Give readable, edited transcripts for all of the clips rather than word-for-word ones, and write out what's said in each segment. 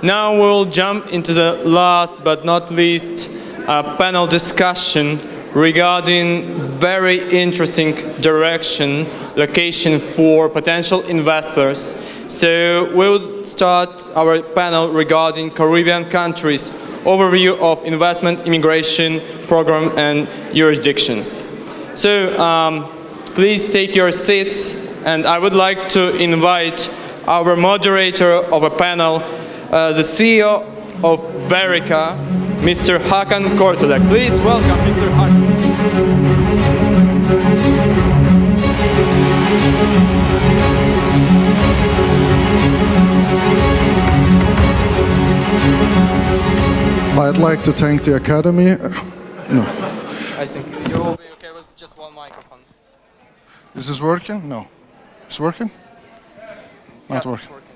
Now we'll jump into the last but not least panel discussion regarding very interesting direction, location for potential investors. So we'll start our panel regarding Caribbean countries, overview of investment, immigration program and jurisdictions. So please take your seats, and I would like to invite our moderator of a panel, the CEO of Verica, Mr. Hakan Kortelek. Please welcome Mr. Hakan. I'd like to thank the Academy. No. I think you will be okay with just one microphone. Is this working? No. It's working? Not Yes, working. it's working.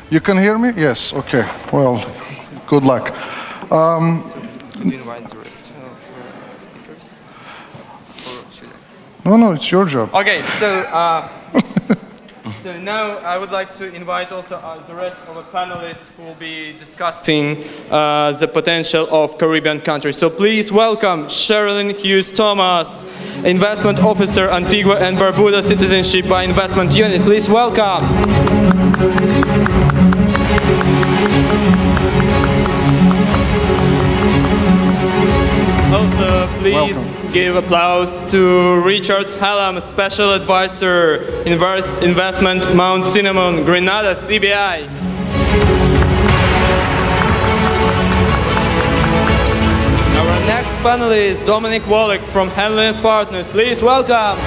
You can hear me? Yes. Okay. Well, good luck. Do you invite the rest of speakers? Or should I? No, it's your job. Okay, so so now I would like to invite also the rest of the panelists who will be discussing the potential of Caribbean countries. So please welcome Sherelyn Hughes-Thomas, Investment Officer, Antigua and Barbuda Citizenship by Investment Unit. Please welcome. Also, please give applause to Richard Hallam, Special Advisor, Investment Mount Cinnamon, Grenada, CBI. Our next panelist, Dominic Volek from Henley & Partners. Please welcome.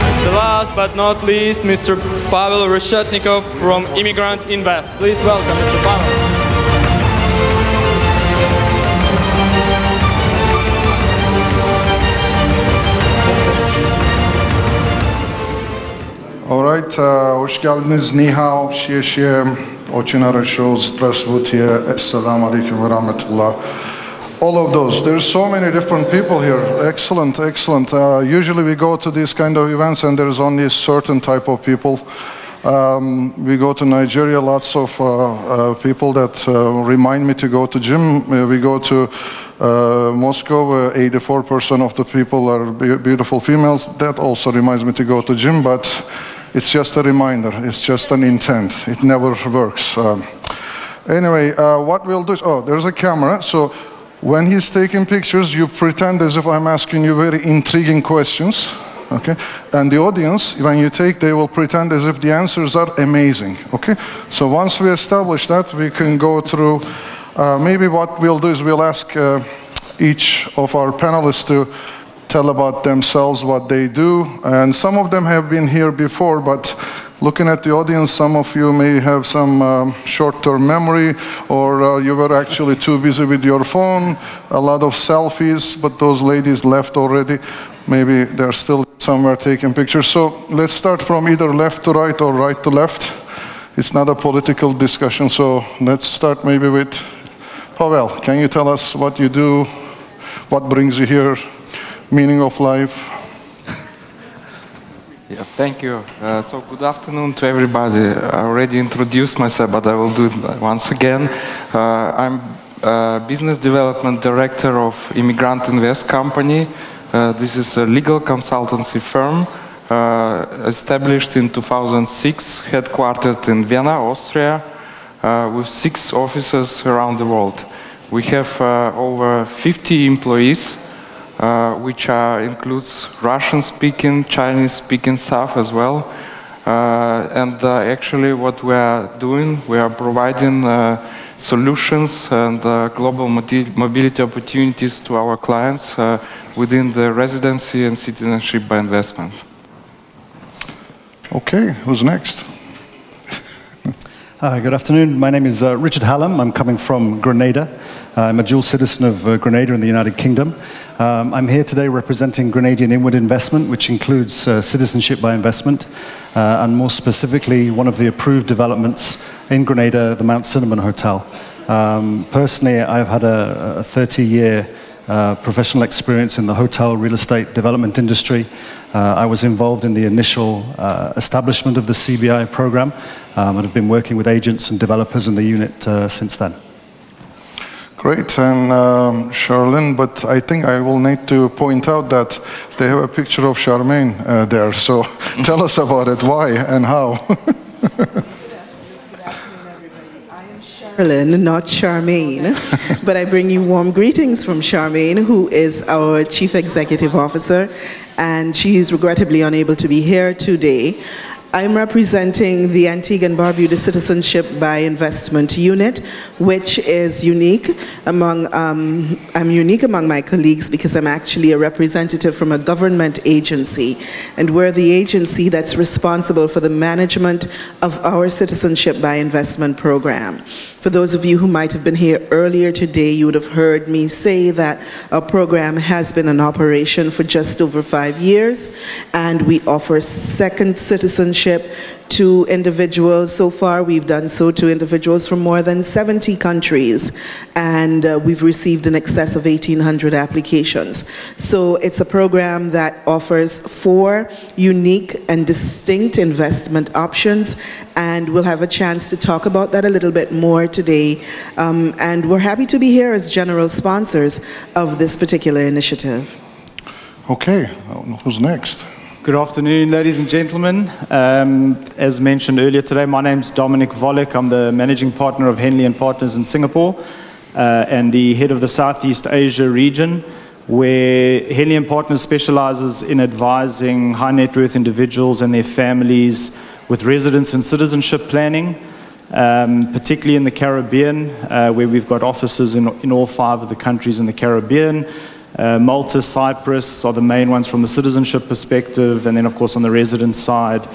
And the last but not least, Mr. Pavel Reshetnikov from Immigrant Invest. Please welcome Mr. Pavel. All right. Hoş geldiniz. Ni hao, şie, очень хорошо, здравствуйте, assalamu alaikum wa rahmatullah. All of those. There's so many different people here. Excellent, excellent. Usually we go to these kind of events and there's only a certain type of people. We go to Nigeria, lots of people that remind me to go to gym. We go to Moscow, 84% of the people are beautiful females. That also reminds me to go to gym, but it's just a reminder. It's just an intent. It never works. Anyway, what we'll do is, oh, there's a camera. So when he's taking pictures, you pretend as if I'm asking you very intriguing questions. Okay, and the audience, when you take, they will pretend as if the answers are amazing. Okay, so once we establish that, we can go through. Maybe what we'll do is we'll ask each of our panelists to tell about themselves, what they do, and some of them have been here before, but looking at the audience, some of you may have some short-term memory, or you were actually too busy with your phone, a lot of selfies, but those ladies left already. Maybe they're still somewhere taking pictures. So let's start from either left to right or right to left. It's not a political discussion, so let's start maybe with Pavel. Can you tell us what you do, what brings you here, meaning of life? Yeah, thank you. So good afternoon to everybody. I already introduced myself, but I will do it once again. I'm Business Development Director of Immigrant Invest company. This is a legal consultancy firm established in 2006, headquartered in Vienna, Austria, with 6 offices around the world. We have over 50 employees, which includes Russian-speaking, Chinese-speaking staff as well. Actually what we are doing, we are providing solutions and global mobility opportunities to our clients within the residency and citizenship by investment. Okay, who's next? Hi, good afternoon. My name is Richard Hallam. I'm coming from Grenada. I'm a dual citizen of Grenada in the United Kingdom. I'm here today representing Grenadian Inward Investment, which includes citizenship by investment, and more specifically, one of the approved developments in Grenada, the Mount Cinnamon Hotel. Personally, I've had a 30-year professional experience in the hotel real estate development industry. I was involved in the initial establishment of the CBI program and have been working with agents and developers in the unit since then. Great, and Sherelyn, but I think I will need to point out that they have a picture of Charmaine there, so tell us about it, why and how. Sherelyn, not Charmaine, but I bring you warm greetings from Charmaine, who is our Chief Executive Officer, and she is regrettably unable to be here today. I'm representing the Antigua and Barbuda Citizenship by Investment Unit, which is unique among, I'm unique among my colleagues because I'm actually a representative from a government agency, and we're the agency that's responsible for the management of our Citizenship by Investment program. For those of you who might have been here earlier today, you would have heard me say that our program has been in operation for just over 5 years, and we offer second citizenship to individuals. So far, we've done so to individuals from more than 70 countries, and we've received in excess of 1,800 applications. So it's a program that offers 4 unique and distinct investment options, and we'll have a chance to talk about that a little bit more today. And we're happy to be here as general sponsors of this particular initiative. Okay, who's next? Good afternoon, ladies and gentlemen. As mentioned earlier today, my name's Dominic Volek. I'm the managing partner of Henley and Partners in Singapore and the head of the Southeast Asia region, where Henley and Partners specializes in advising high net worth individuals and their families with residence and citizenship planning, particularly in the Caribbean, where we've got offices in all 5 of the countries in the Caribbean. Malta, Cyprus are the main ones from the citizenship perspective, and then of course on the residence side,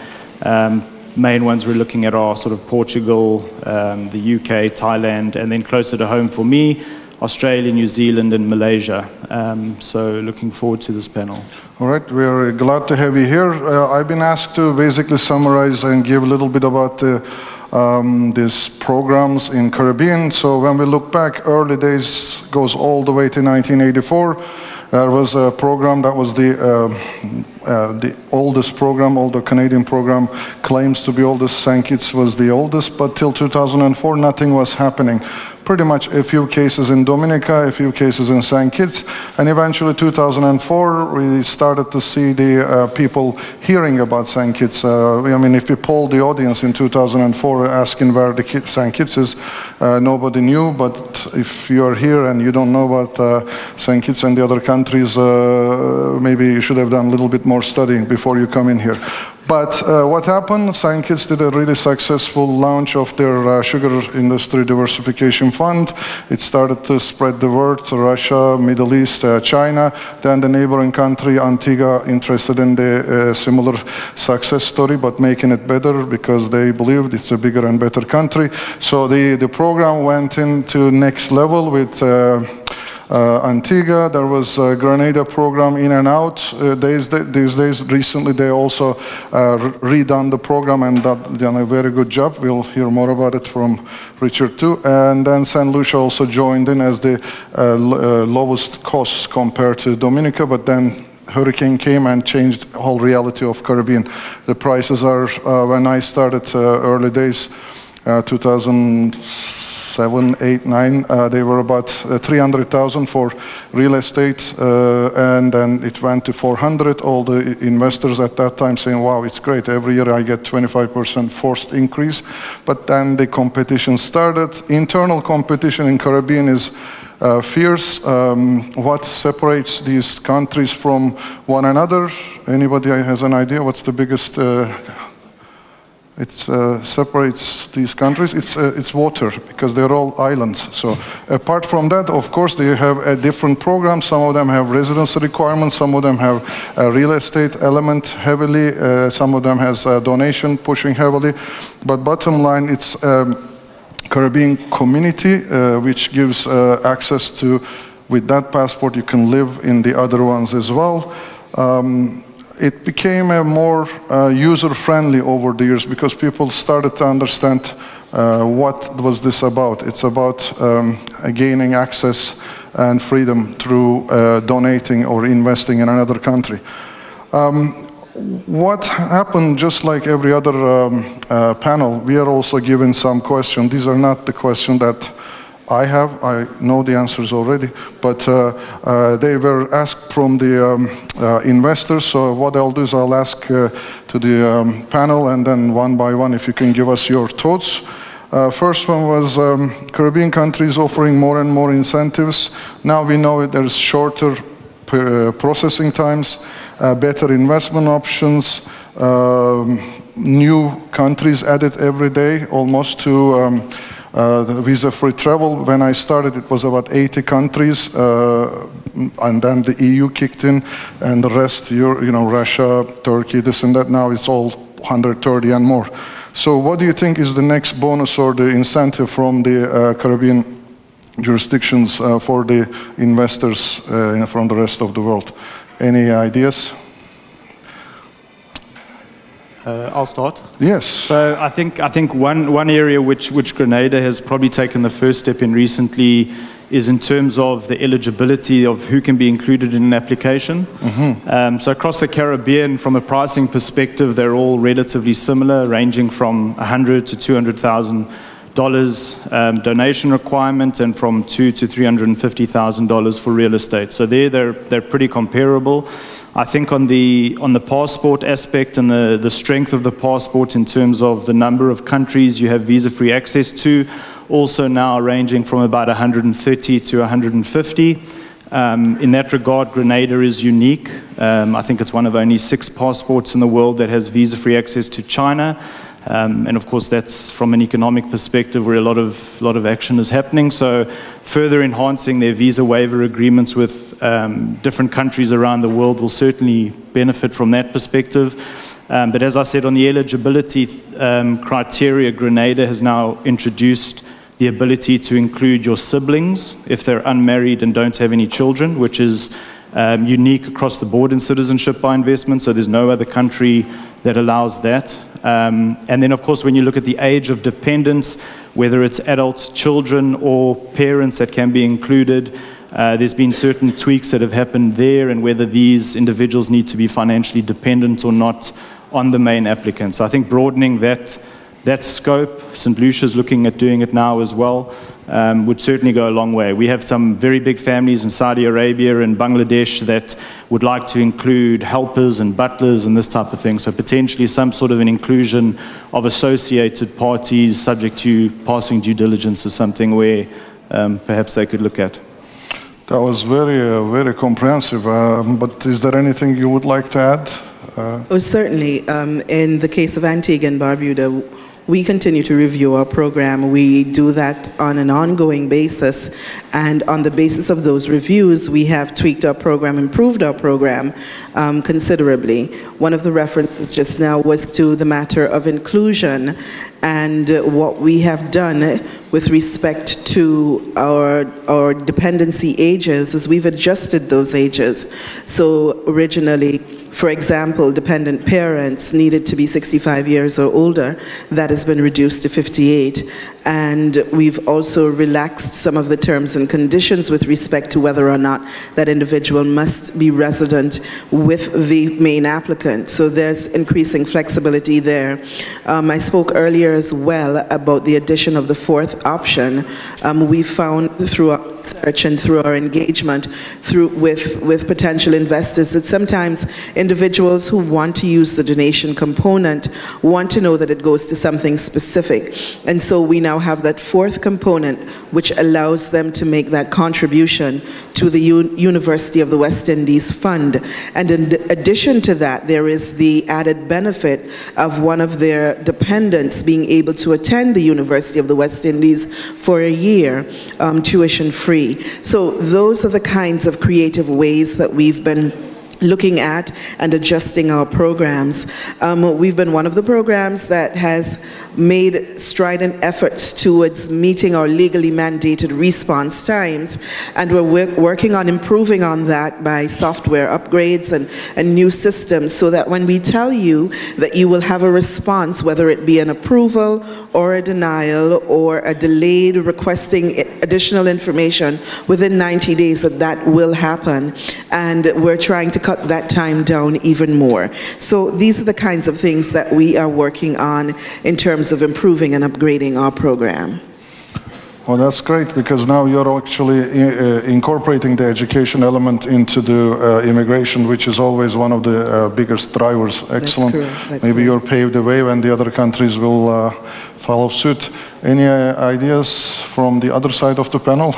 main ones we're looking at are sort of Portugal, the UK, Thailand, and then closer to home for me, Australia, New Zealand, and Malaysia. So looking forward to this panel. All right, we're glad to have you here. I've been asked to basically summarize and give a little bit about these programs in Caribbean. So when we look back, early days goes all the way to 1984. There was a program that was the oldest program, all the Canadian program claims to be oldest. St. Kitts was the oldest, but till 2004, nothing was happening. Pretty much a few cases in Dominica, a few cases in St. Kitts, and eventually 2004, we started to see the people hearing about St. Kitts. I mean, if we polled the audience in 2004 asking where the St. Kitts is, nobody knew, but if you're here and you don't know about St. Kitts and the other countries, maybe you should have done a little bit more studying before you come in here. But what happened, St. Kitts did a really successful launch of their sugar industry diversification fund. It started to spread the word to Russia, Middle East, China. Then the neighboring country, Antigua, interested in the similar success story, but making it better because they believed it's a bigger and better country. So the program went into next level with Antigua. There was a Grenada program in and out. These days, recently, they also redone the program and done a very good job. We'll hear more about it from Richard too. And then St. Lucia also joined in as the lowest cost compared to Dominica, but then hurricane came and changed the whole reality of Caribbean. The prices are, when I started early days, 2007, 8, 9, they were about 300,000 for real estate, and then it went to 400. All the investors at that time saying, wow, it's great, every year I get 25% forced increase. But then the competition started. Internal competition in Caribbean is fierce. What separates these countries from one another? Anybody has an idea what's the biggest it separates these countries? It's water, because they're all islands. So apart from that, of course, they have a different program. Some of them have residency requirements. Some of them have a real estate element heavily. Some of them has a donation pushing heavily. But bottom line, it's Caribbean community, which gives access to, with that passport, you can live in the other ones as well. It became a more user-friendly over the years because people started to understand what was this about. It's about gaining access and freedom through donating or investing in another country. what happened, just like every other panel, we are also given some questions. These are not the questions that I have. I know the answers already, but they were asked from the investors. So what I'll do is I'll ask to the panel, and then one by one, if you can give us your thoughts. First one was Caribbean countries offering more and more incentives. Now we know there's shorter processing times, better investment options, new countries added every day, almost to the visa-free travel. When I started, it was about 80 countries, and then the EU kicked in, and the rest, Russia, Turkey, this and that. Now it's all 130 and more. So what do you think is the next bonus or the incentive from the Caribbean jurisdictions for the investors from the rest of the world? Any ideas? I'll start. Yes. So I think one area which Grenada has probably taken the first step in recently is in terms of the eligibility of who can be included in an application. So across the Caribbean, from a pricing perspective, they're all relatively similar, ranging from $100,000 to $200,000 donation requirement, and from $200,000 to $350,000 for real estate. So they're pretty comparable. I think on the passport aspect and the strength of the passport in terms of the number of countries you have visa-free access to, also now ranging from about 130 to 150. In that regard, Grenada is unique. I think it's one of only 6 passports in the world that has visa-free access to China. And of course, that's from an economic perspective where a lot of action is happening. So further enhancing their visa waiver agreements with different countries around the world will certainly benefit from that perspective. But as I said, on the eligibility criteria, Grenada has now introduced the ability to include your siblings if they're unmarried and don't have any children, which is unique across the board in citizenship by investment. So there's no other country that allows that. And then, of course, when you look at the age of dependents, whether it's adult children or parents that can be included, there's been certain tweaks that have happened there, and whether these individuals need to be financially dependent or not on the main applicant. So I think broadening that scope, St. Lucia's looking at doing it now as well, would certainly go a long way. We have some very big families in Saudi Arabia and Bangladesh that would like to include helpers and butlers and this type of thing. So potentially some sort of an inclusion of associated parties subject to passing due diligence is something where perhaps they could look at. That was very comprehensive. But is there anything you would like to add? Oh, certainly. In the case of Antigua and Barbuda, we continue to review our program. We do that on an ongoing basis, and on the basis of those reviews, we have tweaked our program, improved our program considerably. One of the references just now was to the matter of inclusion, and what we have done with respect to our dependency ages is we've adjusted those ages. So originally, for example, dependent parents needed to be 65 years or older. That has been reduced to 58. And we've also relaxed some of the terms and conditions with respect to whether or not that individual must be resident with the main applicant. So there's increasing flexibility there. I spoke earlier as well about the addition of the 4th option. We found through our research and through our engagement with potential investors that sometimes individuals who want to use the donation component want to know that it goes to something specific. And so we now have that 4th component, which allows them to make that contribution to the University of the West Indies Fund. And in addition to that, there is the added benefit of one of their dependents being able to attend the University of the West Indies for a year, tuition free. So those are the kinds of creative ways that we've been looking at and adjusting our programs. We've been one of the programs that has made strident efforts towards meeting our legally mandated response times, and we're working on improving on that by software upgrades and new systems, so that when we tell you that you will have a response, whether it be an approval or a denial or a delayed requesting additional information within 90 days, that will happen. And we're trying to cut cut that time down even more. So these are the kinds of things that we are working on in terms of improving and upgrading our program. Well, that's great, because now you're actually incorporating the education element into the immigration, which is always one of the biggest drivers. Excellent. Maybe you'll pave the way when the other countries will follow suit. Any ideas from the other side of the panel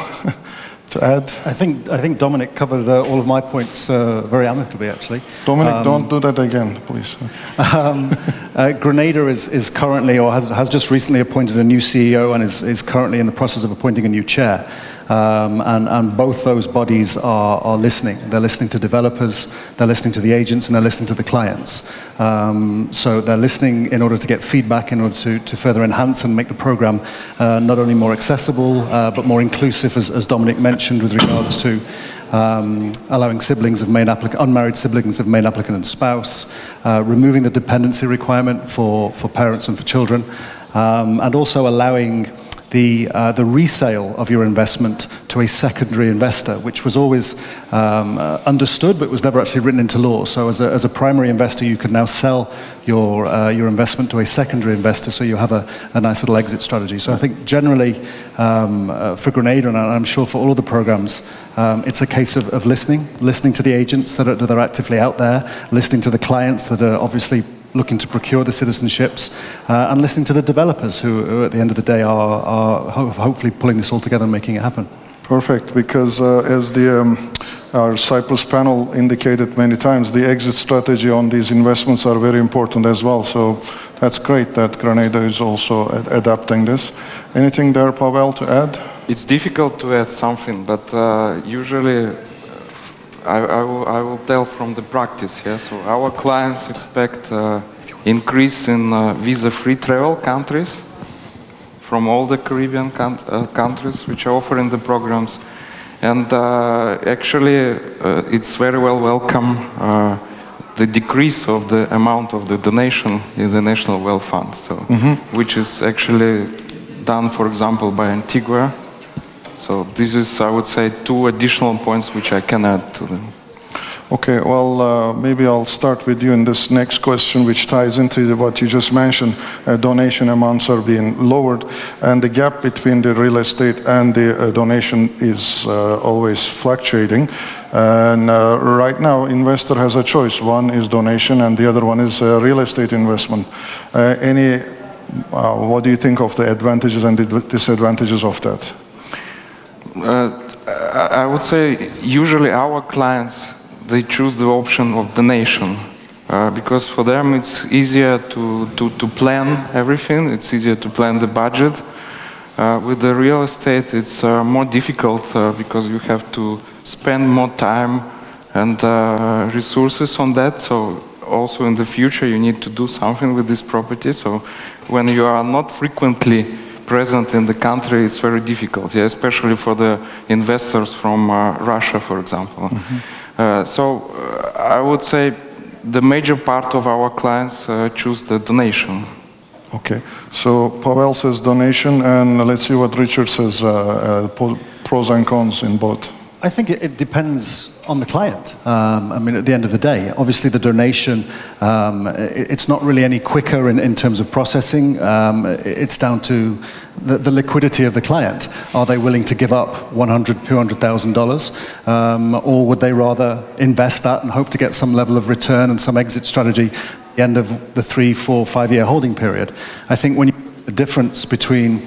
to add? I think Dominic covered all of my points very amicably, actually. Dominic, don't do that again, please. Grenada is currently, or has just recently appointed a new CEO and is currently in the process of appointing a new chair. And both those bodies are listening. They're listening to developers, they're listening to the agents, and they're listening to the clients. So they're listening in order to get feedback, in order to further enhance and make the program not only more accessible, but more inclusive, as Dominic mentioned, with regards to allowing siblings of main applicant, unmarried siblings of main applicant and spouse, removing the dependency requirement for parents and for children, and also allowing the resale of your investment to a secondary investor, which was always understood but was never actually written into law. So as a primary investor, you can now sell your investment to a secondary investor, so you have a nice little exit strategy. So I think generally for Grenada, and I'm sure for all of the programs, it's a case of listening to the agents that are actively out there, listening to the clients that are obviously looking to procure the citizenships, and listening to the developers who at the end of the day are hopefully pulling this all together and making it happen. Perfect, because as our Cyprus panel indicated many times, the exit strategy on these investments are very important as well. So that's great that Grenada is also adapting this. Anything there, Pavel, to add? It's difficult to add something, but usually I will tell from the practice here. So our clients expect increase in visa-free travel countries from all the Caribbean countries which are offering the programs. And actually, it's very well welcome the decrease of the amount of the donation in the National Wealth Fund, so which is actually done, for example, by Antigua. So this is, I would say, 2 additional points which I can add to them. Okay, well, maybe I'll start with you in this next question, which ties into what you just mentioned. Donation amounts are being lowered, and the gap between the real estate and the donation is always fluctuating. And right now, investor has a choice. One is donation, and the other one is real estate investment. What do you think of the advantages and the disadvantages of that? I would say usually our clients, they choose the option of donation because for them it's easier to plan everything, it's easier to plan the budget. With the real estate it's more difficult because you have to spend more time and resources on that, so also in the future you need to do something with this property. So when you are not frequently present in the country, it's very difficult, yeah, especially for the investors from Russia, for example. So I would say the major part of our clients choose the donation. Okay, so Pavel says donation, and let's see what Richard says, pros and cons in both. I think it depends on the client. I mean, at the end of the day, obviously the donation, it's not really any quicker in terms of processing. It's down to the liquidity of the client. Are they willing to give up $100,000, $200,000? Or would they rather invest that and hope to get some level of return and some exit strategy at the end of the 3, 4, 5-year holding period? I think when you the difference between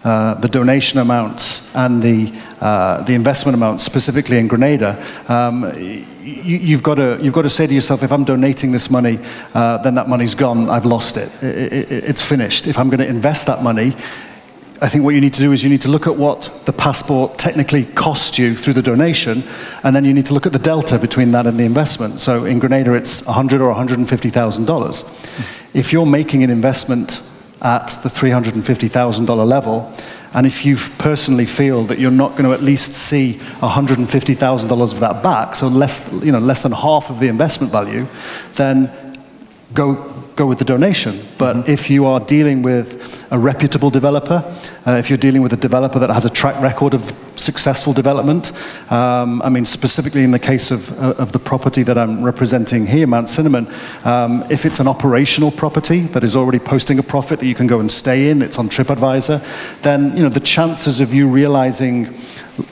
the donation amounts and the investment amounts, specifically in Grenada, you've got to say to yourself, if I'm donating this money, then that money's gone, I've lost it. It's finished. If I'm going to invest that money, I think what you need to do is you need to look at what the passport technically cost you through the donation, and then you need to look at the delta between that and the investment. So in Grenada, it's $100,000 or $150,000. If you're making an investment at the $350,000 level, and if you personally feel that you're not going to at least see $150,000 of that back, so less than half of the investment value, then go with the donation. But if you are dealing with a reputable developer, if you're dealing with a developer that has a track record of successful development. I mean, specifically in the case of the property that I'm representing here, Mount Cinnamon, if it's an operational property that is already posting a profit that you can go and stay in, it's on TripAdvisor, then the chances of you realizing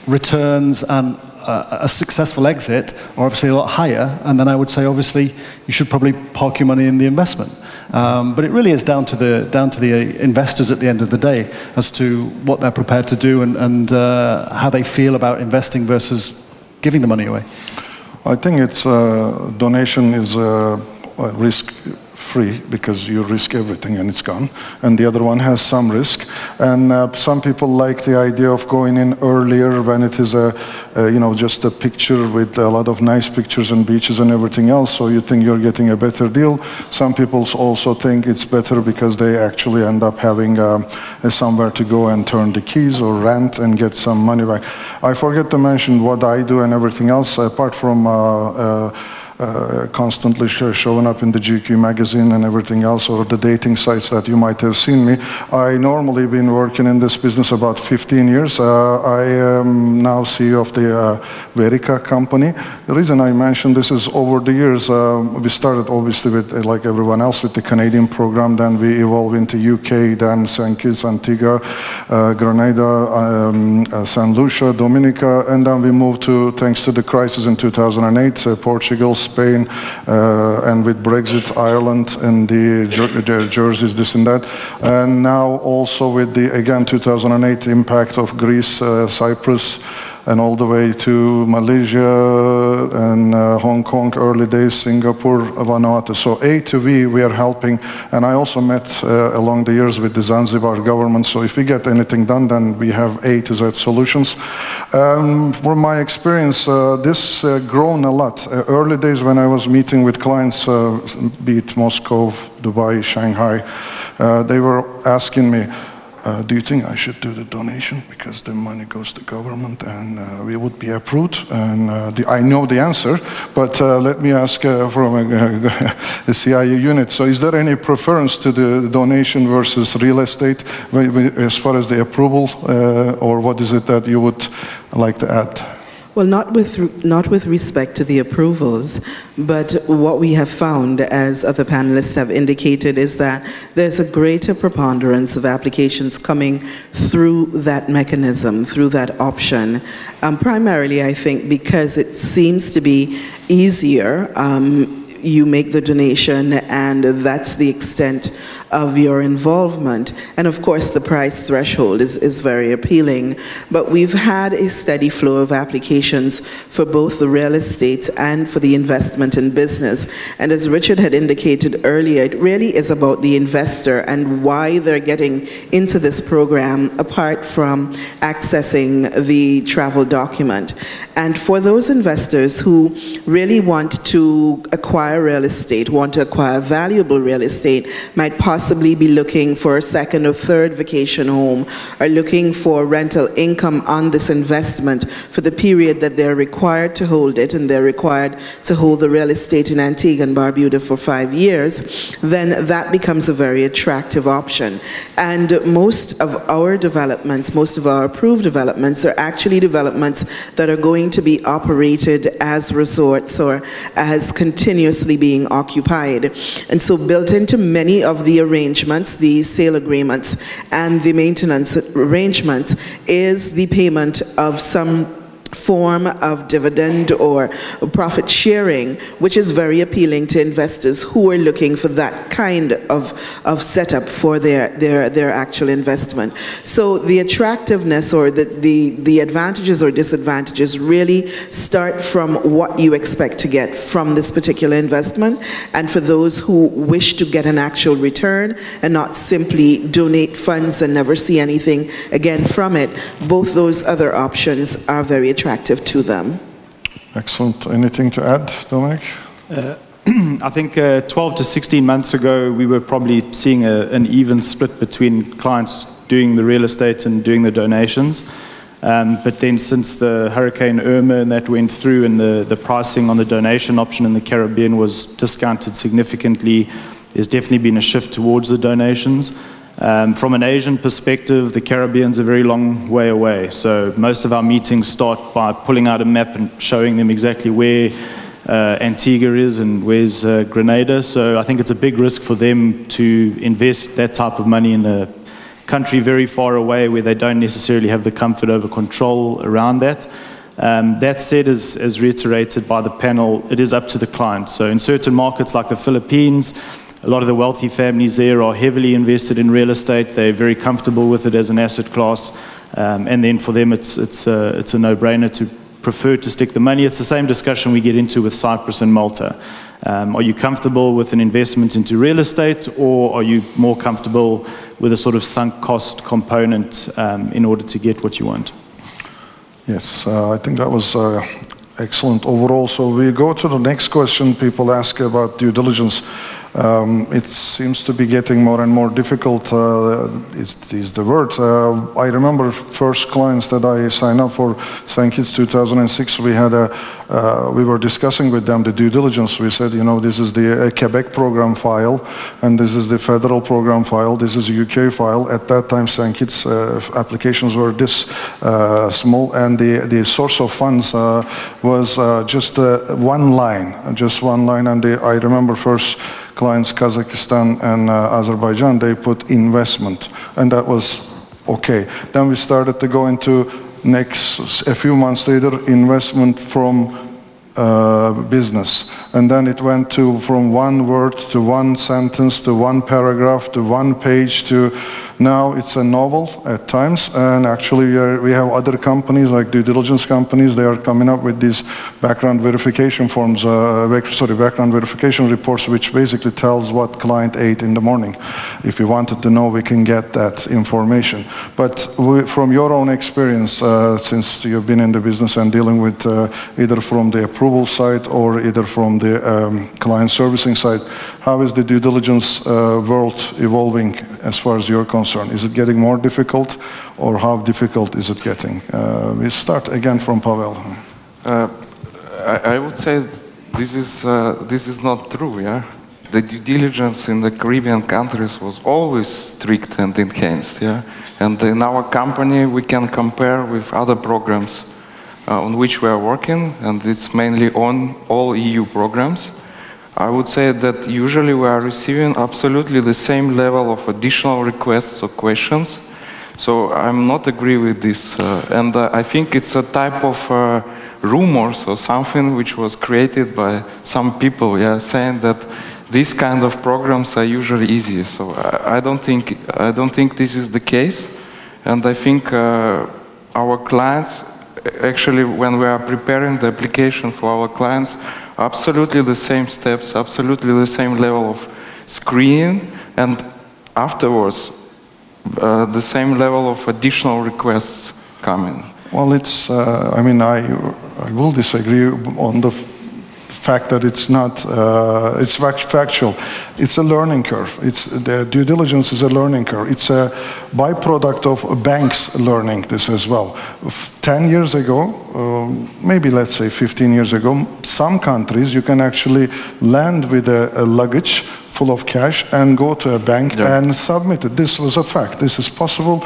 returns and a successful exit are obviously a lot higher, and then I would say obviously you should probably park your money in the investment. But it really is down to the investors at the end of the day as to what they're prepared to do and how they feel about investing versus giving the money away. I think it's donation is risk-free because you risk everything and it's gone, and the other one has some risk. And some people like the idea of going in earlier when it is just a picture with a lot of nice pictures and beaches and everything else, so you think you're getting a better deal. Some people also think it's better because they actually end up having somewhere to go and turn the keys or rent and get some money back. I forget to mention what I do and everything else, apart from constantly showing up in the GQ magazine and everything else, or the dating sites that you might have seen me. I normally been working in this business about 15 years. I am now CEO of the Verica company. The reason I mentioned this is over the years, we started obviously with, like everyone else, with the Canadian program, then we evolved into UK, then St. Kitts, Antigua, Grenada, St. Lucia, Dominica, and then we moved to, thanks to the crisis in 2008, Portugal, Spain, and with Brexit, Ireland, and the jerseys, this and that. And now also with the, again, 2008 impact of Greece, Cyprus, and all the way to Malaysia and Hong Kong, early days, Singapore, Vanuatu. So A to V, we are helping. And I also met along the years with the Zanzibar government. So if we get anything done, then we have A to Z solutions. From my experience, this grown a lot. Early days when I was meeting with clients, be it Moscow, Dubai, Shanghai, they were asking me, do you think I should do the donation because the money goes to government and we would be approved? And I know the answer, but let me ask from the CIA unit. So is there any preference to the donation versus real estate as far as the approval, or what is it that you would like to add? Well, not with respect to the approvals, but what we have found, as other panelists have indicated, is that there's a greater preponderance of applications coming through that mechanism, through that option. Primarily, I think, because it seems to be easier. You make the donation and that's the extent of your involvement. And of course the price threshold is very appealing. But we've had a steady flow of applications for both the real estate and for the investment in business. And as Richard had indicated earlier, it really is about the investor and why they're getting into this program apart from accessing the travel document. And for those investors who really want to acquire real estate, want to acquire valuable real estate, might possibly be looking for a second or third vacation home, or looking for rental income on this investment for the period that they're required to hold it, and they're required to hold the real estate in Antigua and Barbuda for 5 years, then that becomes a very attractive option. And most of our developments, most of our approved developments, are actually developments that are going to be operated as resorts or as continuously being occupied. And so built into many of the arrangements, the sale agreements and the maintenance arrangements, is the payment of some form of dividend or profit sharing, which is very appealing to investors who are looking for that kind of setup for their actual investment. So the attractiveness or the advantages or disadvantages really start from what you expect to get from this particular investment, and for those who wish to get an actual return and not simply donate funds and never see anything again from it, both those other options are very attractive to them. Excellent. Anything to add, Dominic? I think 12 to 16 months ago, we were probably seeing an even split between clients doing the real estate and doing the donations. But then since the Hurricane Irma and that went through, and the pricing on the donation option in the Caribbean was discounted significantly, there's definitely been a shift towards the donations. From an Asian perspective, the Caribbean's a very long way away. So most of our meetings start by pulling out a map and showing them exactly where Antigua is and where's Grenada. So I think it's a big risk for them to invest that type of money in a country very far away where they don't necessarily have the comfort over control around that. That said, as reiterated by the panel, it is up to the client. So in certain markets like the Philippines, a lot of the wealthy families there are heavily invested in real estate. They're very comfortable with it as an asset class. And then for them, it's a no-brainer to prefer to stick the money. It's the same discussion we get into with Cyprus and Malta. Are you comfortable with an investment into real estate, or are you more comfortable with a sort of sunk cost component in order to get what you want? Yes, I think that was excellent overall. So we go to the next question. People ask about due diligence. It seems to be getting more and more difficult, is the word. I remember first clients that I signed up for, St. Kitts 2006, we were discussing with them the due diligence. We said, you know, this is the Quebec program file, and this is the federal program file, this is a UK file. At that time, St. Kitts applications were this small, and the source of funds was just one line, and I remember first clients, Kazakhstan and Azerbaijan, they put investment, and that was okay. Then we started to go into a few months later, investment from business. And then it went from one word to one sentence to one paragraph to one page to now it's a novel at times. And actually we have other companies like due diligence companies, they are coming up with these background verification forms, background verification reports, which basically tells what client ate in the morning. If you wanted to know, we can get that information. But from your own experience, since you've been in the business and dealing with either from the approval side or either from the client servicing side, how is the due diligence world evolving as far as you're concerned? Is it getting more difficult, or how difficult is it getting? We start again from Pavel. I would say this is not true. Yeah, the due diligence in the Caribbean countries was always strict and enhanced. Yeah, and in our company we can compare with other programs on which we are working, and it's mainly on all EU programs. I would say that usually we are receiving absolutely the same level of additional requests or questions. So I'm not agree with this. And I think it's a type of rumors or something which was created by some people, yeah, saying that these kind of programs are usually easy. So I don't think this is the case. And I think our clients, actually, when we are preparing the application for our clients, absolutely the same steps, absolutely the same level of screening, and afterwards, the same level of additional requests coming. Well, it's, I mean, I will disagree on the fact that it's not, it's factual. It's a learning curve. The due diligence is a learning curve. It's a byproduct of banks learning this as well. 10 years ago, maybe let's say 15 years ago, some countries you can actually land with a luggage full of cash and go to a bank and submit it. This was a fact. This is possible.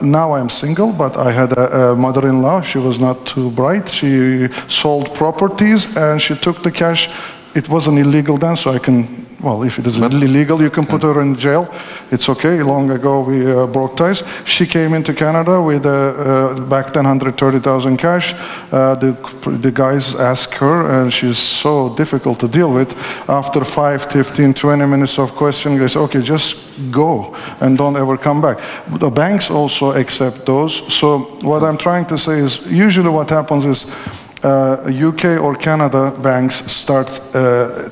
Now I'm single, but I had a mother-in-law. She was not too bright. She sold properties and she took the cash. It wasn't illegal then, so I can, well, if it is illegal, you can put her in jail. It's okay. Long ago, we broke ties. She came into Canada with back then 130,000 cash. The guys asked her, and she's so difficult to deal with. After 5, 15, 20 minutes of questioning, they say, okay, just go and don't ever come back. The banks also accept those. So what I'm trying to say is, usually what happens is, UK or Canada banks start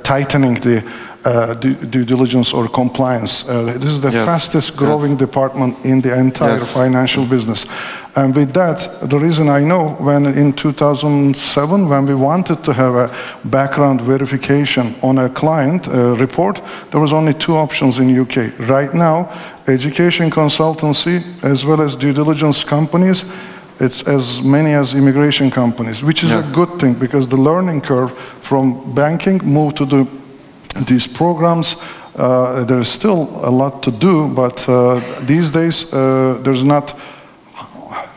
tightening the due diligence or compliance. This is the fastest growing department in the entire financial business. And with that, the reason I know, when in 2007, when we wanted to have a background verification on a client report, there was only 2 options in UK. Right now, education consultancy as well as due diligence companies, it's as many as immigration companies, which is a good thing, because the learning curve from banking moved to these programs There's still a lot to do, but these days there's not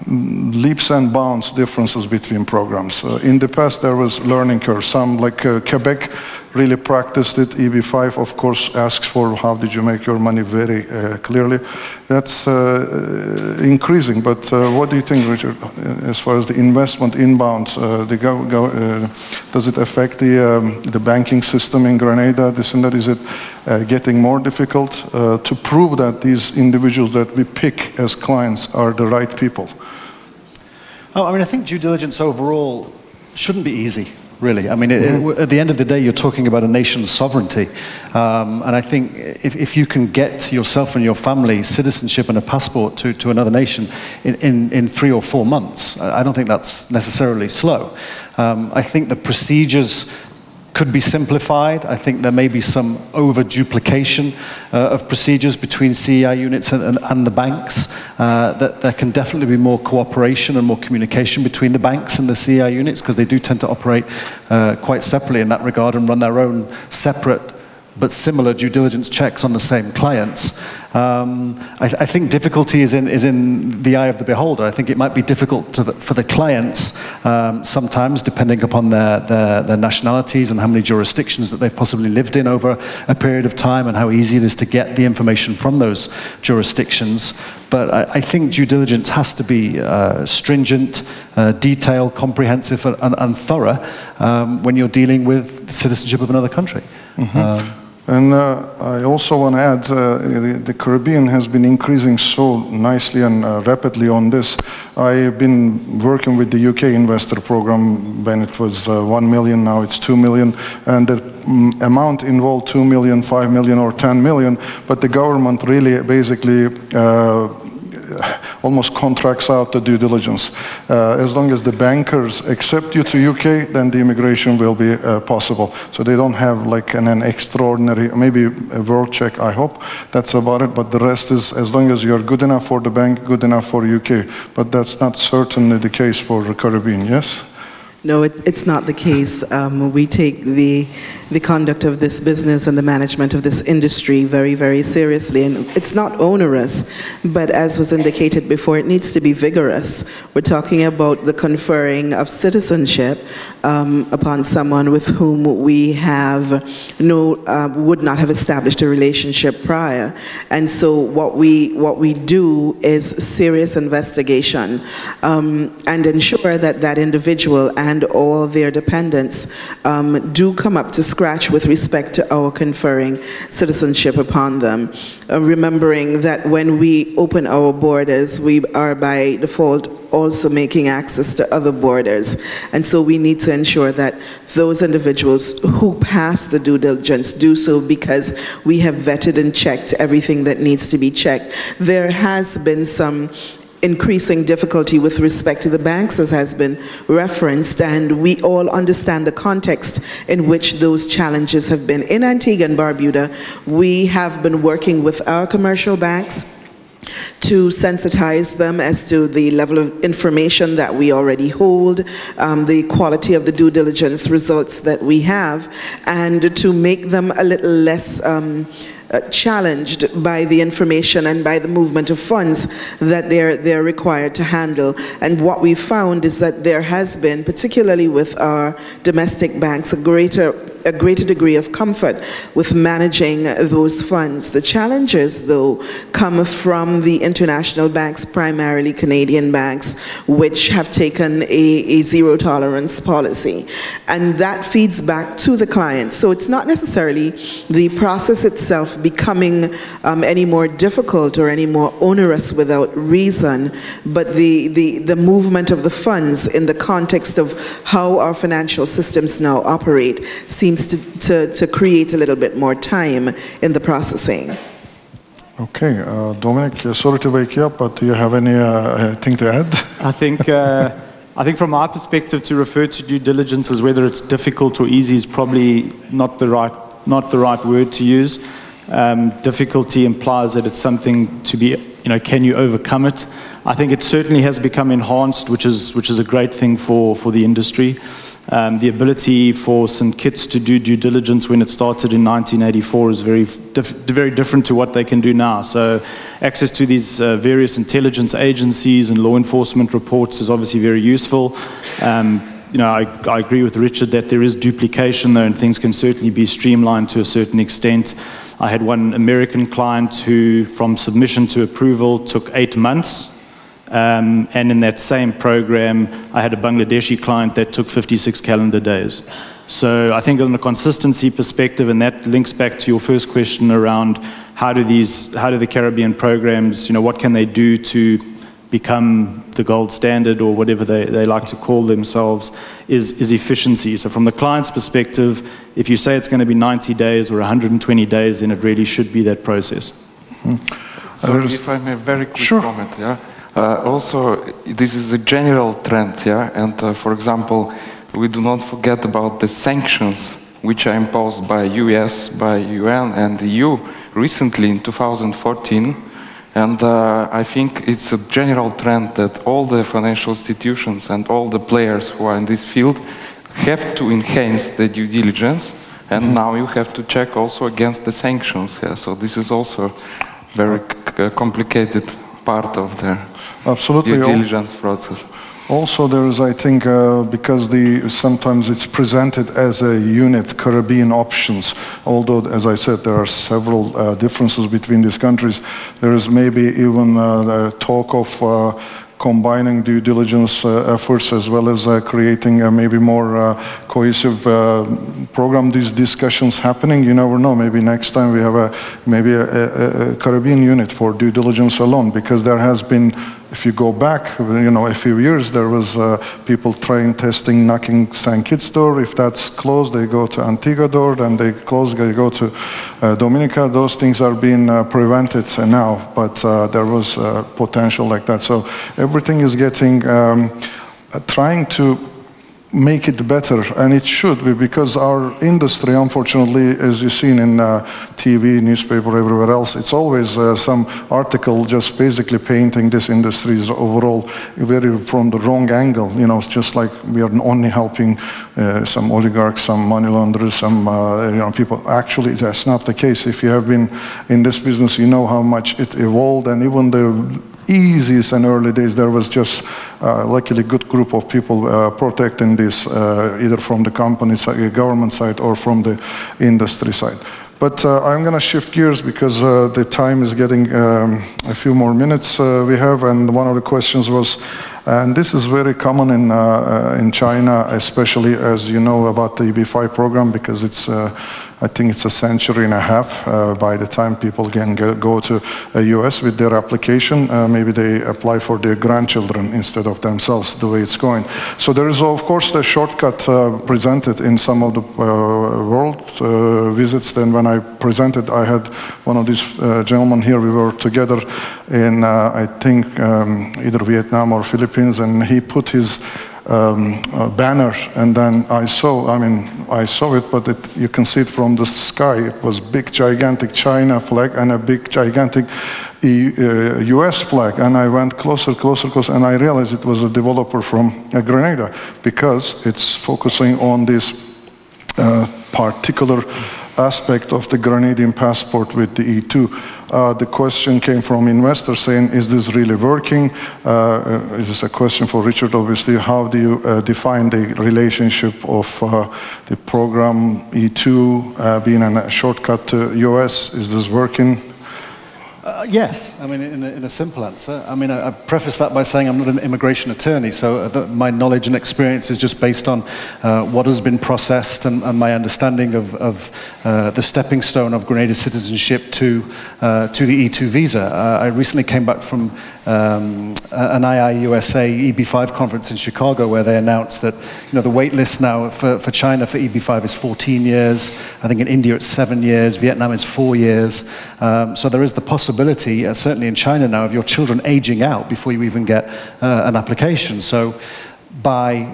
leaps and bounds differences between programs. In the past there was learning curve. Some, like Quebec, really practiced it. EB5, of course, asks for how did you make your money very clearly. That's increasing, but what do you think, Richard, as far as the investment inbound? Does it affect the banking system in Grenada, this and that? Is it getting more difficult to prove that these individuals that we pick as clients are the right people? Oh, I mean, I think due diligence overall shouldn't be easy, really. I mean, at the end of the day, you're talking about a nation's sovereignty. And I think if you can get yourself and your family citizenship and a passport to another nation in 3 or 4 months, I don't think that's necessarily slow. I think the procedures could be simplified. I think there may be some over-duplication of procedures between CEI units and the banks. That there can definitely be more cooperation and more communication between the banks and the CEI units, because they do tend to operate quite separately in that regard and run their own separate but similar due diligence checks on the same clients. I think difficulty is in the eye of the beholder. I think it might be difficult for the clients sometimes, depending upon their nationalities and how many jurisdictions that they've possibly lived in over a period of time and how easy it is to get the information from those jurisdictions. But I think due diligence has to be stringent, detailed, comprehensive, and thorough when you're dealing with the citizenship of another country. And I also want to add, the Caribbean has been increasing so nicely and rapidly on this. I've been working with the UK investor program when it was 1 million, now it's 2 million, and the amount involved 2 million, 5 million or 10 million, but the government really basically almost contracts out the due diligence. As long as the bankers accept you to UK, then the immigration will be possible. So they don't have like an extraordinary, maybe a world check, I hope. That's about it. But the rest is, as long as you're good enough for the bank, good enough for UK. But that's not certainly the case for the Caribbean, yes? No, it's not the case. We take the conduct of this business and the management of this industry very, very seriously. And it's not onerous, but as was indicated before, it needs to be vigorous. We're talking about the conferring of citizenship upon someone with whom we have would not have established a relationship prior. And so what we do is serious investigation and ensure that that individual and all their dependents do come up to scratch with respect to our conferring citizenship upon them. Remembering that when we open our borders, we are by default also making access to other borders. And so we need to ensure that those individuals who pass the due diligence do so because we have vetted and checked everything that needs to be checked. There has been some increasing difficulty with respect to the banks, as has been referenced, and we all understand the context in which those challenges have been. In Antigua and Barbuda, we have been working with our commercial banks to sensitize them as to the level of information that we already hold, the quality of the due diligence results that we have, and to make them a little less challenged by the information and by the movement of funds that they're required to handle. And what we found is that there has been, particularly with our domestic banks, a greater degree of comfort with managing those funds. The challenges, though, come from the international banks, primarily Canadian banks, which have taken a zero tolerance policy. And that feeds back to the client. So it's not necessarily the process itself becoming any more difficult or any more onerous without reason, but the movement of the funds in the context of how our financial systems now operate seems to create a little bit more time in the processing. Okay, Dominic, sorry to wake you up, but do you have anything to add? I think from my perspective, to refer to due diligence as whether it's difficult or easy is probably not the right word to use. Difficulty implies that it's something to be, can you overcome it? I think it certainly has become enhanced, which is a great thing for the industry. The ability for St. Kitts to do due diligence when it started in 1984 is very different to what they can do now. So access to these various intelligence agencies and law enforcement reports is obviously very useful. You know, I agree with Richard that there is duplication though, and things can certainly be streamlined to a certain extent. I had one American client who, from submission to approval, took 8 months. And in that same program, I had a Bangladeshi client that took 56 calendar days. So I think on a consistency perspective, and that links back to your first question around how do the Caribbean programs, you know, what can they do to become the gold standard or whatever they like to call themselves, is efficiency. So from the client's perspective, if you say it's going to be 90 days or 120 days, then it really should be that process. So if I may, very quick comment, yeah. Also, this is a general trend, yeah, and for example, we do not forget about the sanctions which are imposed by US, by UN and the EU recently in 2014, and I think it's a general trend that all the financial institutions and all the players who are in this field have to enhance the due diligence, and now you have to check also against the sanctions, yeah, so this is also very complicated part of the due diligence process. Also, there is, I think, because sometimes it's presented as a unit, Caribbean options, although, as I said, there are several differences between these countries. There is maybe even talk of combining due diligence efforts as well as creating a maybe more cohesive program. These discussions happening, you never know, maybe next time we have maybe a Caribbean unit for due diligence alone, because there has been, if you go back, you know, a few years, there was people testing, knocking St. Kitts door. If that's closed, they go to Antigua door, then they close, they go to Dominica. Those things are being prevented now, but there was potential like that. So everything is getting, trying to make it better, and it should be, because our industry, unfortunately, as you've seen in TV, newspaper, everywhere else, it's always some article just basically painting this industry as overall very from the wrong angle. You know, it's just like we are only helping some oligarchs, some money launderers, some you know, people. Actually, that's not the case. If you have been in this business, you know how much it evolved, and even the easiest and early days, there was just luckily a good group of people protecting this, either from the company side, government side, or from the industry side. But I'm going to shift gears because the time is getting a few more minutes we have, and one of the questions was, and this is very common in China, especially as you know about the EB5 program, because it's I think it's a century and a half by the time people can go to the US with their application. Maybe they apply for their grandchildren instead of themselves, the way it's going. So there is, of course, the shortcut presented in some of the world visits. Then when I presented, I had one of these gentlemen here. We were together in, I think, either Vietnam or Philippines, and he put his banner, and then I saw it, but you can see it from the sky. It was big, gigantic China flag and a big, gigantic US flag, and I went closer, and I realized it was a developer from Grenada, because it's focusing on this particular aspect of the Grenadian passport with the E2. The question came from investors saying, is this really working? Is this a question for Richard, obviously? How do you define the relationship of the program E2 being a shortcut to US? Is this working? Yes, I mean, in a simple answer. I mean, I preface that by saying I'm not an immigration attorney, so my knowledge and experience is just based on what has been processed and my understanding of the stepping stone of Grenada's citizenship to the E2 visa. I recently came back from an IIUSA EB5 conference in Chicago, where they announced that the wait list now for China for EB5 is 14 years. I think in India it's 7 years. Vietnam is 4 years. So there is the possibility, certainly in China now, of your children aging out before you even get an application. So by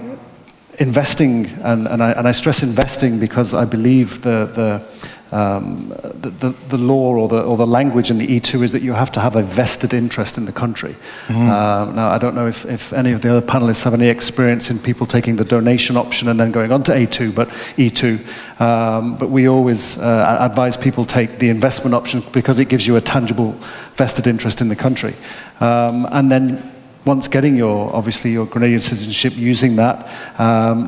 investing, and I stress investing because I believe the the law or the language in the E2 is that you have to have a vested interest in the country. Now, I don't know if any of the other panelists have any experience in people taking the donation option and then going on to A2, but E2. But we always advise people take the investment option because it gives you a tangible vested interest in the country. And then once getting obviously your Grenadian citizenship, using that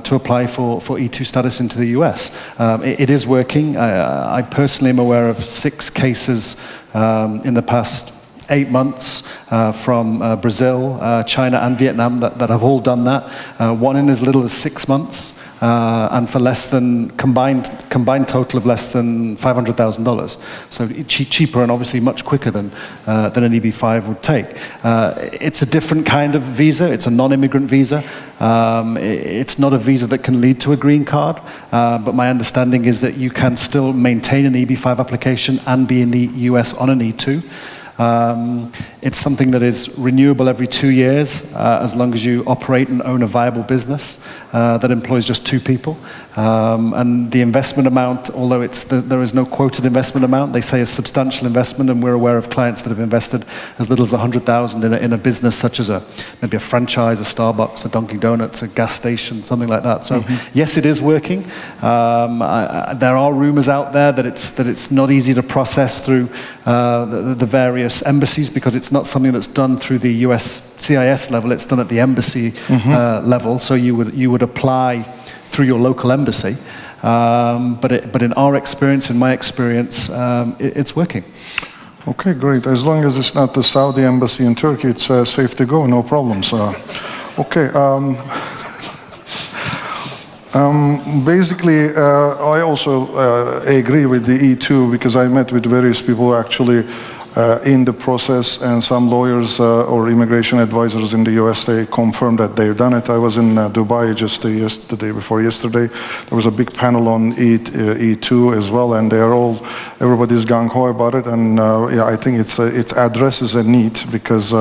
to apply for E2 status into the US. It is working. I personally am aware of 6 cases in the past 8 months from Brazil, China and Vietnam that have all done that. One in as little as 6 months. And for less than combined total of less than $500,000. So cheaper and obviously much quicker than an EB-5 would take. It's a different kind of visa. It's a non-immigrant visa. It's not a visa that can lead to a green card. But my understanding is that you can still maintain an EB-5 application and be in the US on an E2. It's something that is renewable every 2 years, as long as you operate and own a viable business that employs just 2 people. And the investment amount, although there is no quoted investment amount, they say a substantial investment, and we're aware of clients that have invested as little as $100,000 in a business such as maybe a franchise, a Starbucks, a Dunkin' Donuts, a gas station, something like that. So yes, it is working. There are rumors out there that it's not easy to process through the various embassies because it's not something that's done through the US CIS level. It's done at the embassy level. So you would apply through your local embassy. But in our experience, in my experience, it's working. Okay, great. As long as it's not the Saudi embassy in Turkey, it's safe to go, no problems. Okay. Basically, I also agree with the E2 because I met with various people who actually in the process, and some lawyers or immigration advisors in the US, they confirmed that they've done it. I was in Dubai just the day before yesterday. There was a big panel on E2 as well, and everybody's gung-ho about it, and yeah, I think it addresses a need because,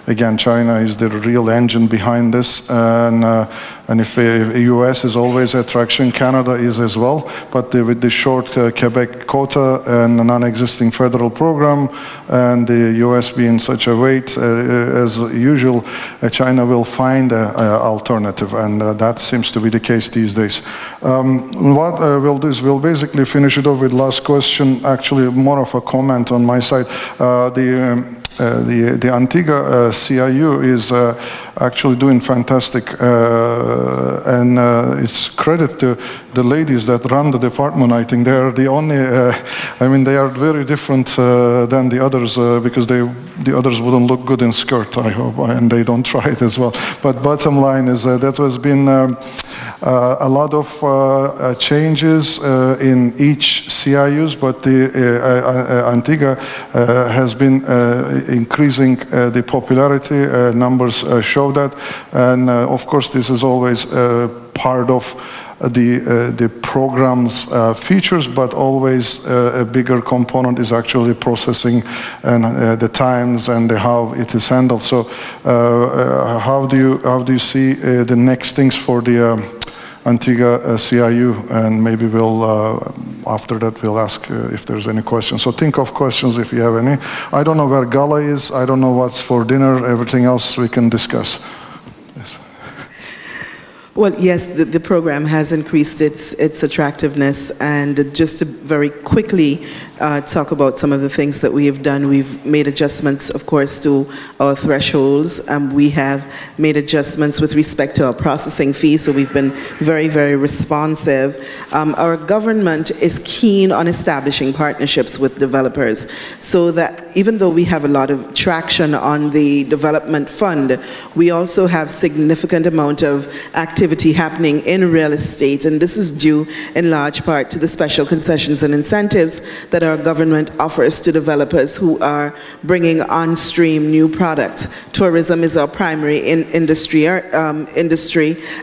again, China is the real engine behind this, and if US is always attraction, Canada is as well, but with the short Quebec quota and a non-existing federal program, and the US being such a weight, as usual, China will find an alternative, and that seems to be the case these days. What we'll do is we'll basically finish it off with last question, actually more of a comment on my side. The Antigua CIU is actually doing fantastic, and it's credit to the ladies that run the department. I think they are the only, I mean, they are very different than the others because the others wouldn't look good in skirt, I hope, and they don't try it as well. But bottom line is that has been a lot of changes in each CIUs, but the Antigua has been increasing the popularity. Numbers show that, and of course this is always part of the program's features, but always a bigger component is actually processing and the times and how it is handled. So how do you see the next things for the Antigua CIU, and maybe we'll after that we'll ask if there's any questions. So think of questions if you have any. I don't know where gala is, I don't know what's for dinner, everything else we can discuss. Yes. Well, yes, the program has increased its attractiveness, and just to very quickly talk about some of the things that we have done. We've made adjustments, of course, to our thresholds. We have made adjustments with respect to our processing fees, so we've been very, very responsive. Our government is keen on establishing partnerships with developers, so that even though we have a lot of traction on the development fund, we also have significant amount of activity happening in real estate, and this is due in large part to the special concessions and incentives that our government offers to developers who are bringing on stream new products. Tourism is our primary industry,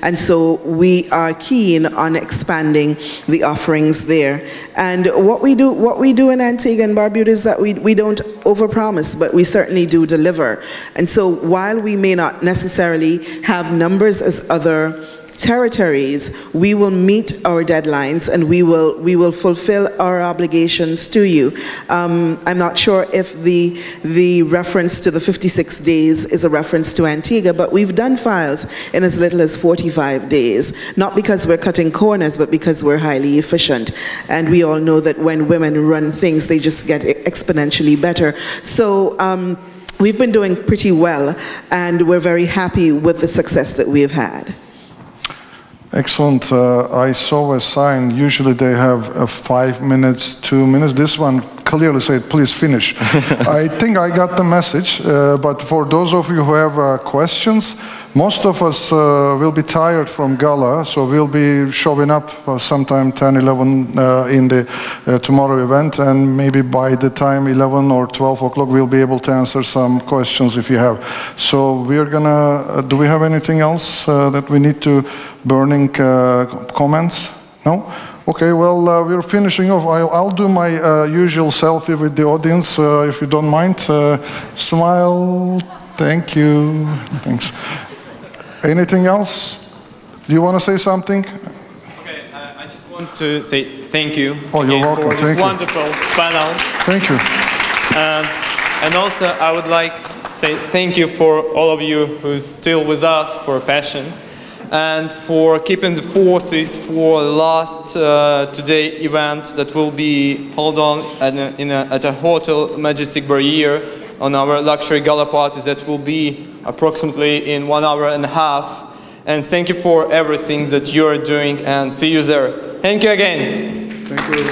and so we are keen on expanding the offerings there. And what we do in Antigua and Barbuda is that we don't overpromise, but we certainly do deliver. And so while we may not necessarily have numbers as other territories, we will meet our deadlines and we will fulfill our obligations to you. I'm not sure if the reference to the 56 days is a reference to Antigua, but we've done files in as little as 45 days, not because we're cutting corners, but because we're highly efficient. And we all know that when women run things, they just get exponentially better. So we've been doing pretty well, and we're very happy with the success that we have had. Excellent. I saw a sign. Usually they have 5 minutes, 2 minutes. This one clearly said, please finish. I think I got the message. But for those of you who have questions, most of us will be tired from gala, so we'll be showing up sometime 10, 11 in the tomorrow event, and maybe by the time 11 or 12 o'clock we'll be able to answer some questions if you have. So we're gonna, do we have anything else that we need to, burning comments? No? Okay, well, we're finishing off. I'll do my usual selfie with the audience, if you don't mind. Smile. Thank you. Thanks. Anything else? Do you want to say something? Okay, I just want to say thank you you're welcome. for this wonderful panel. Thank you. And also, I would like to say thank you for all of you who's still with us for passion, and for keeping the forces for the last today event that will be held on at a hotel Majestic Barrier on our luxury gala party that will be approximately in 1.5 hours. And thank you for everything that you are doing, and see you there. Thank you again. Thank you.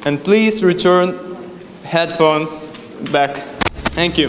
And please return headphones back. Thank you.